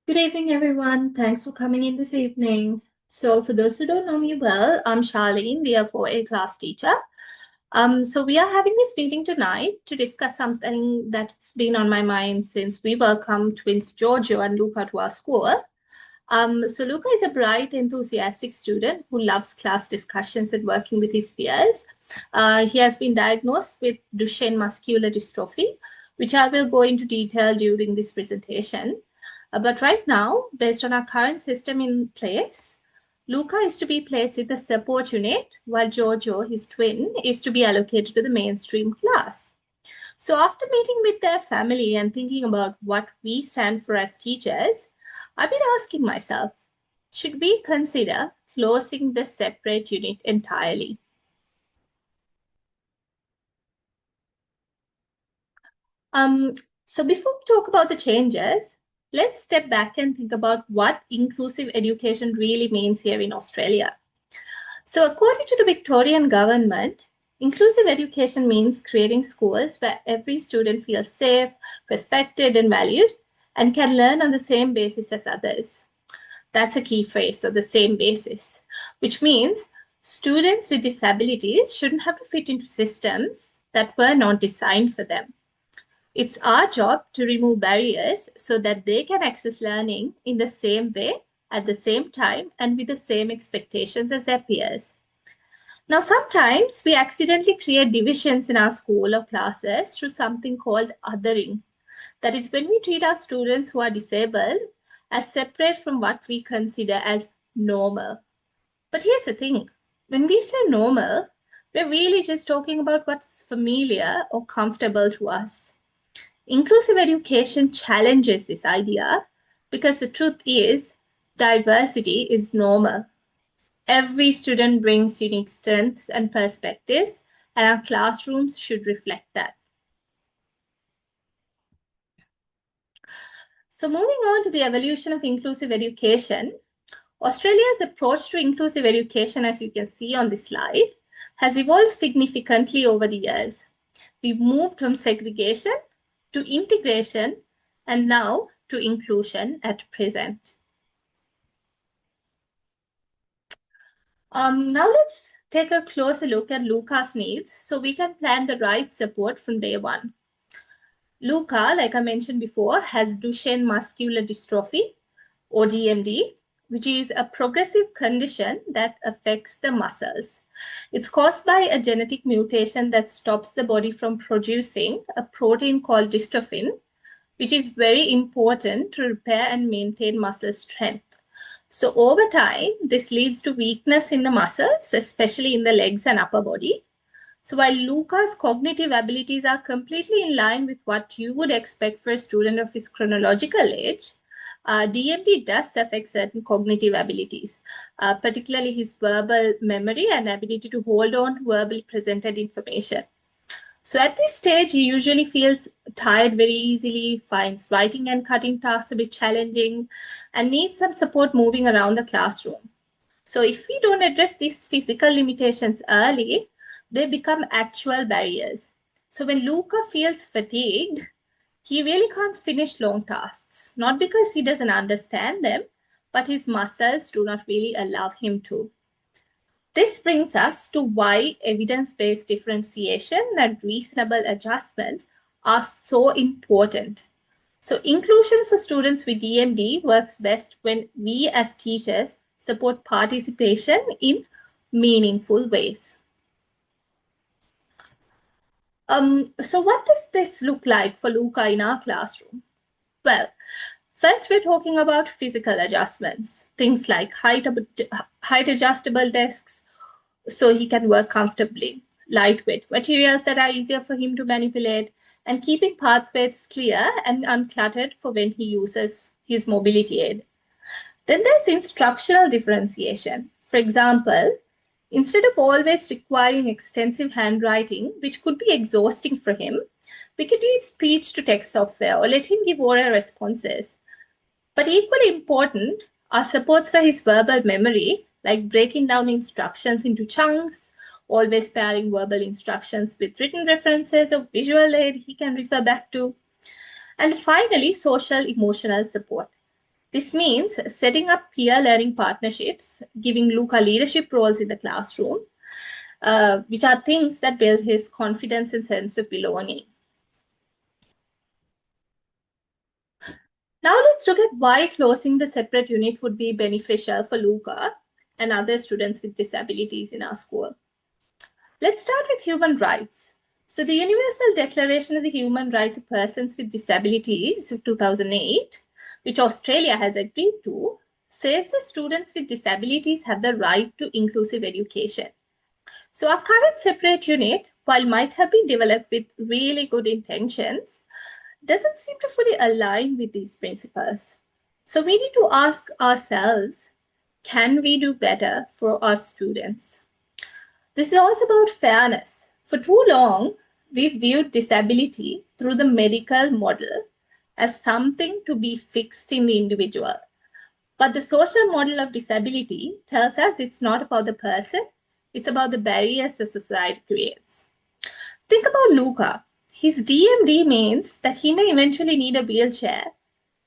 Good evening, everyone. Thanks for coming in this evening. So, for those who don't know me well, I'm Charlene, the FOA class teacher. So we are having this meeting tonight to discuss something that's been on my mind since we welcomed twins Giorgio and Luca to our school. So Luca is a bright, enthusiastic student who loves class discussions and working with his peers. He has been diagnosed with Duchenne muscular dystrophy, which I will go into detail during this presentation. But right now, based on our current system in place, Luca is to be placed with the support unit, while Giorgio, his twin, is to be allocated to the mainstream class. So after meeting with their family and thinking about what we stand for as teachers, I've been asking myself, should we consider closing the separate unit entirely? Um, so before we talk about the changes, let's step back and think about what inclusive education really means here in Australia. So according to the Victorian government, inclusive education means creating schools where every student feels safe, respected, and valued, and can learn on the same basis as others. That's a key phrase, so the same basis, which means students with disabilities shouldn't have to fit into systems that were not designed for them. It's our job to remove barriers so that they can access learning in the same way, at the same time, and with the same expectations as their peers. Now, sometimes we accidentally create divisions in our school or classes through something called othering. That is, when we treat our students who are disabled as separate from what we consider as normal. But here's the thing, when we say normal, we're really just talking about what's familiar or comfortable to us. Inclusive education challenges this idea because the truth is diversity is normal. Every student brings unique strengths and perspectives, and our classrooms should reflect that. So, moving on to the evolution of inclusive education, Australia's approach to inclusive education, as you can see on this slide, has evolved significantly over the years. We've moved from segregation to integration and now to inclusion at present. Now let's take a closer look at Luca's needs so we can plan the right support from day one. Luca, like I mentioned before, has Duchenne muscular dystrophy or DMD, which is a progressive condition that affects the muscles. It's caused by a genetic mutation that stops the body from producing a protein called dystrophin, which is very important to repair and maintain muscle strength. So over time, this leads to weakness in the muscles, especially in the legs and upper body. So while Luca's cognitive abilities are completely in line with what you would expect for a student of his chronological age, DMD does affect certain cognitive abilities, particularly his verbal memory and ability to hold on to verbally presented information. So at this stage, he usually feels tired very easily, finds writing and cutting tasks a bit challenging, and needs some support moving around the classroom. So if we don't address these physical limitations early, they become actual barriers. So when Luca feels fatigued, he really can't finish long tasks, not because he doesn't understand them, but his muscles do not really allow him to. This brings us to why evidence-based differentiation and reasonable adjustments are so important. So inclusion for students with DMD works best when we as teachers support participation in meaningful ways. So what does this look like for Luca in our classroom? Well, first we're talking about physical adjustments, things like height adjustable desks so he can work comfortably, lightweight materials that are easier for him to manipulate, and keeping pathways clear and uncluttered for when he uses his mobility aid. Then there's instructional differentiation. For example, instead of always requiring extensive handwriting, which could be exhausting for him, we could use speech to text software or let him give oral responses. But equally important are supports for his verbal memory, like breaking down instructions into chunks, always pairing verbal instructions with written references or visual aid he can refer back to. And finally, social emotional support. This means setting up peer learning partnerships, giving Luca leadership roles in the classroom, which are things that build his confidence and sense of belonging. Now let's look at why closing the separate unit would be beneficial for Luca and other students with disabilities in our school. Let's start with human rights. So the Universal Declaration of the Human Rights of Persons with Disabilities of 2008, which Australia has agreed to, says that students with disabilities have the right to inclusive education. So our current separate unit, while might have been developed with really good intentions, doesn't seem to fully align with these principles. So we need to ask ourselves, can we do better for our students? This is also about fairness. For too long, we viewed disability through the medical model as something to be fixed in the individual. But the social model of disability tells us it's not about the person, it's about the barriers the society creates. Think about Luca. His DMD means that he may eventually need a wheelchair.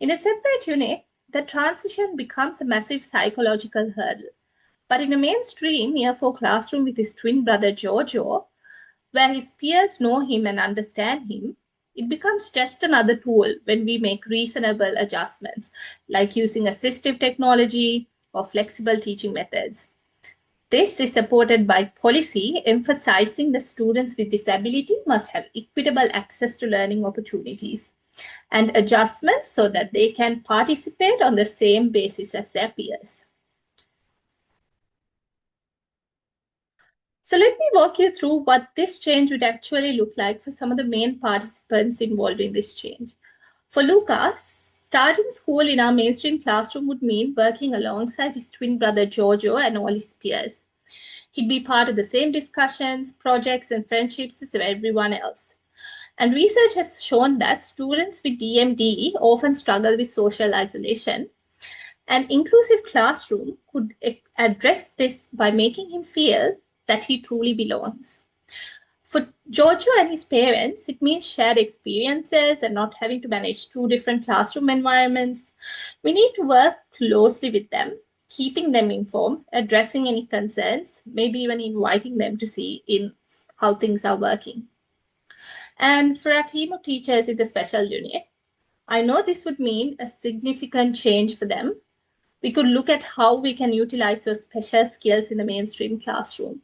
In a separate unit, the transition becomes a massive psychological hurdle. But in a mainstream Year 4 classroom with his twin brother Giorgio, where his peers know him and understand him, it becomes just another tool when we make reasonable adjustments, like using assistive technology or flexible teaching methods. This is supported by policy emphasizing that students with disability must have equitable access to learning opportunities and adjustments so that they can participate on the same basis as their peers. So let me walk you through what this change would actually look like for some of the main participants involved in this change. For Lucas, starting school in our mainstream classroom would mean working alongside his twin brother Giorgio and all his peers. He'd be part of the same discussions, projects, and friendships as everyone else. And research has shown that students with DMD often struggle with social isolation. An inclusive classroom could address this by making him feel that he truly belongs. For Giorgio and his parents, it means shared experiences and not having to manage two different classroom environments. We need to work closely with them, keeping them informed, addressing any concerns, maybe even inviting them to see in how things are working. And for our team of teachers in the special unit, I know this would mean a significant change for them. We could look at how we can utilize those special skills in the mainstream classroom.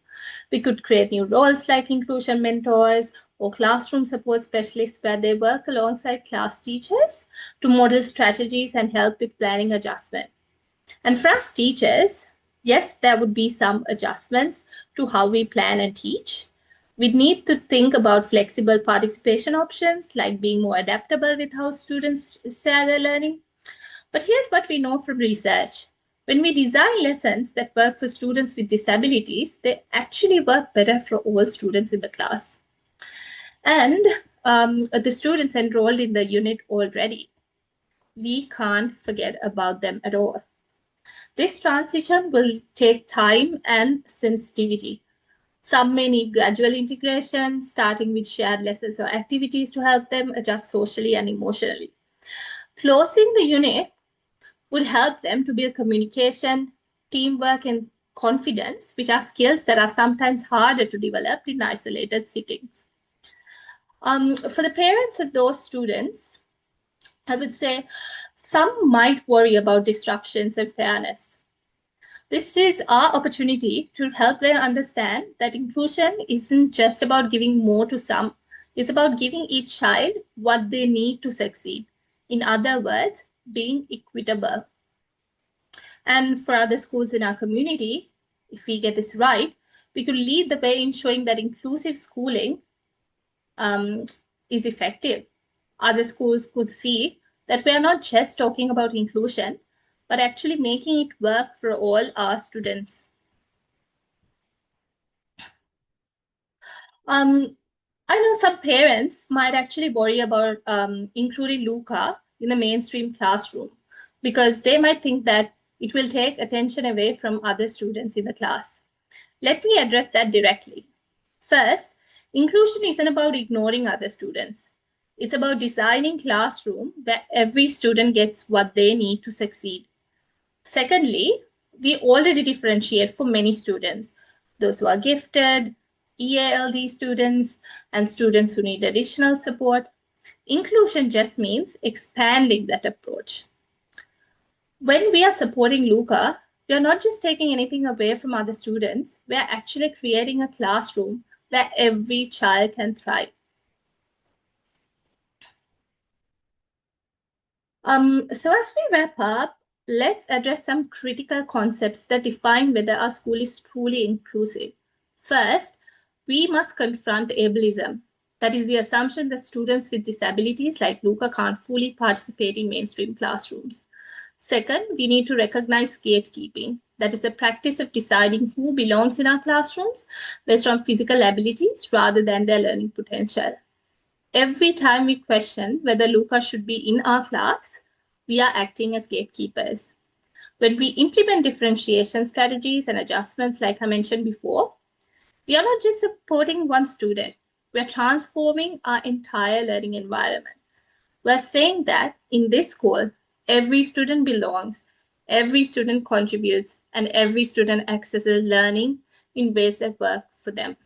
We could create new roles like inclusion mentors or classroom support specialists where they work alongside class teachers to model strategies and help with planning adjustment. And for us teachers, yes, there would be some adjustments to how we plan and teach. We need to think about flexible participation options like being more adaptable with how students share their learning. But here's what we know from research. When we design lessons that work for students with disabilities, they actually work better for all students in the class. And the students enrolled in the unit already, we can't forget about them at all. This transition will take time and sensitivity. Some may need gradual integration, starting with shared lessons or activities to help them adjust socially and emotionally. Closing the unit would help them to build communication, teamwork, and confidence, which are skills that are sometimes harder to develop in isolated settings. For the parents of those students, I would say some might worry about disruptions and fairness. This is our opportunity to help them understand that inclusion isn't just about giving more to some, it's about giving each child what they need to succeed. In other words, being equitable. And for other schools in our community, if we get this right, we could lead the way in showing that inclusive schooling is effective. Other schools could see that we are not just talking about inclusion, but actually making it work for all our students. I know some parents might actually worry about including Luca in the mainstream classroom because they might think that it will take attention away from other students in the class. Let me address that directly. First, inclusion isn't about ignoring other students. It's about designing classroom where every student gets what they need to succeed. Secondly, we already differentiate for many students, those who are gifted, EALD students, and students who need additional support. Inclusion just means expanding that approach. When we are supporting Luca, we are not just taking anything away from other students, we are actually creating a classroom where every child can thrive. So as we wrap up, let's address some critical concepts that define whether our school is truly inclusive. First, we must confront ableism. That is the assumption that students with disabilities like Luca can't fully participate in mainstream classrooms. Second, we need to recognize gatekeeping. That is the practice of deciding who belongs in our classrooms based on physical abilities rather than their learning potential. Every time we question whether Luca should be in our class, we are acting as gatekeepers. When we implement differentiation strategies and adjustments, like I mentioned before, we are not just supporting one student, we are transforming our entire learning environment. We're saying that in this school, every student belongs, every student contributes, and every student accesses learning in ways that work for them.